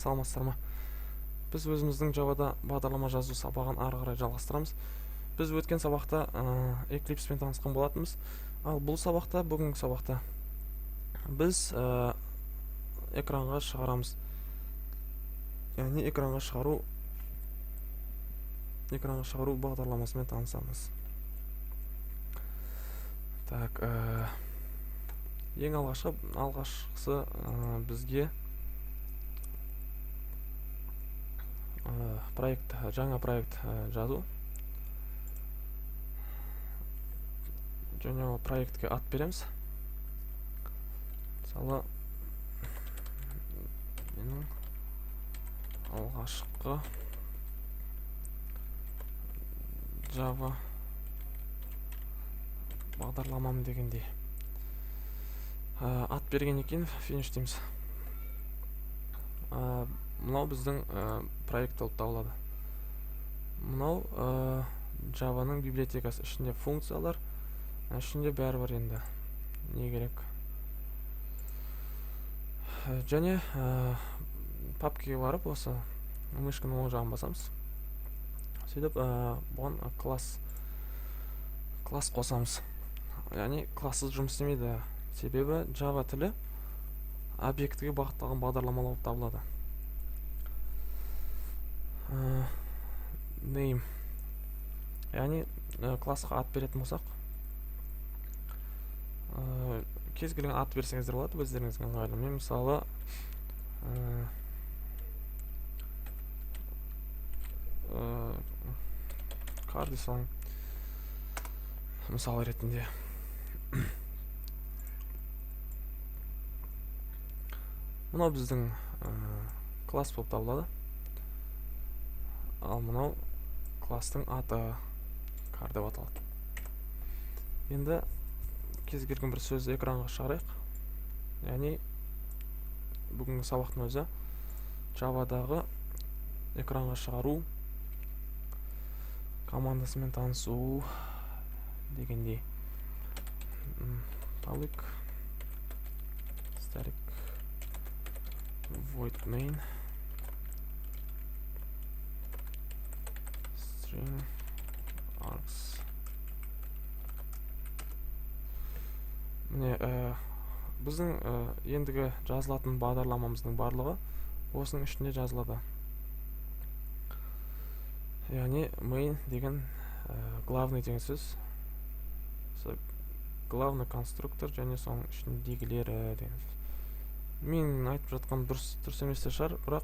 саламатсыздар ма? Біз өзіміздің Java'да бағдарлама жазу сабағын ары қарай жалғастырамыз. Біз өткен сабақта Eclipse-пен танысқан болатынбыз. Ал бұл сабақта, бүгінгі сабақта біз экранға шығарамыз. Яғни экранға шығару бағдарламасымен танысамыз. Так, ең алғашқысы бізге жаңа проект жазу. Және ол проектке ат береміз. Мысалы, менің алғашқы Java бағдарламам дегендей ат берген екен, finish дейміз. Мынау біздің проект болып табылады. Мынау Java-ның библиотекасы, ішінде функциялар, ішінде бәрі бар енді. Не керек? Және папкеге барып, осы мышканың оң жағын басамыз. Сөйтіп, бұған класс қосамыз. Яғни классыз жұмыс істемейді. Себебі Java тілі объектіге бағытталған бағдарламалар болып табылады. Name. Яғни классқа ат беретін болсақ, кез келген ат берсеңіздер болады, өздеріңізге ыңғайлы. Мен мысалы car дей салайын. Мысал ретінде. Мынау біздің класс болып табылады. Ал мынау класстың аты car деп аталады. Енді кез келген бір сөзді экранға шығарайық. Яғни бүгінгі сабақтың өзі Java-дағы экранға шығару командасымен танысу дегендей. Public static void main string args. Міне, біздің ендігі жазылатын бағдарламамыздың барлығы осының ішінде жазылады. Яғни main деген главный деген сөз. Главный конструктор және соның ішіндегілері деген сөз. Мен айтып жатқан дұрыс емес шығар, бірақ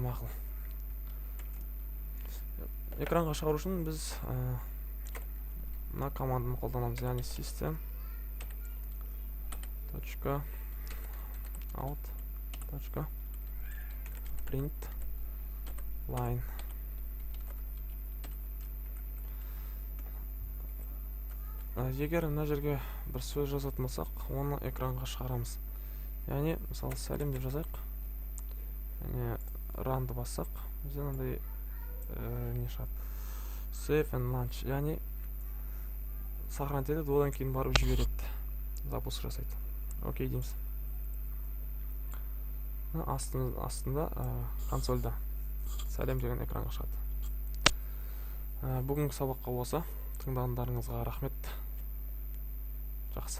мақұл. Экранға шығару үшін біз мына команданы қолданамыз, яғни system.out.println. Егер мына жерге бір сөз жазатын болсақ, оны экранға шығарамыз. Яғни, мысалы, сәлем деп жазайық. Яғни, run-ды бассақ, бізден андай не шығады? Save and launch. Яғни, сохранить етеді, одан кейін барып жібереді. Запуск жасайды. Окей дейміз. Астында консольда сәлем деген экранға шығады. Бүгінгі сабаққа осы. Тыңдағандарыңызға рахмет. Жақсы.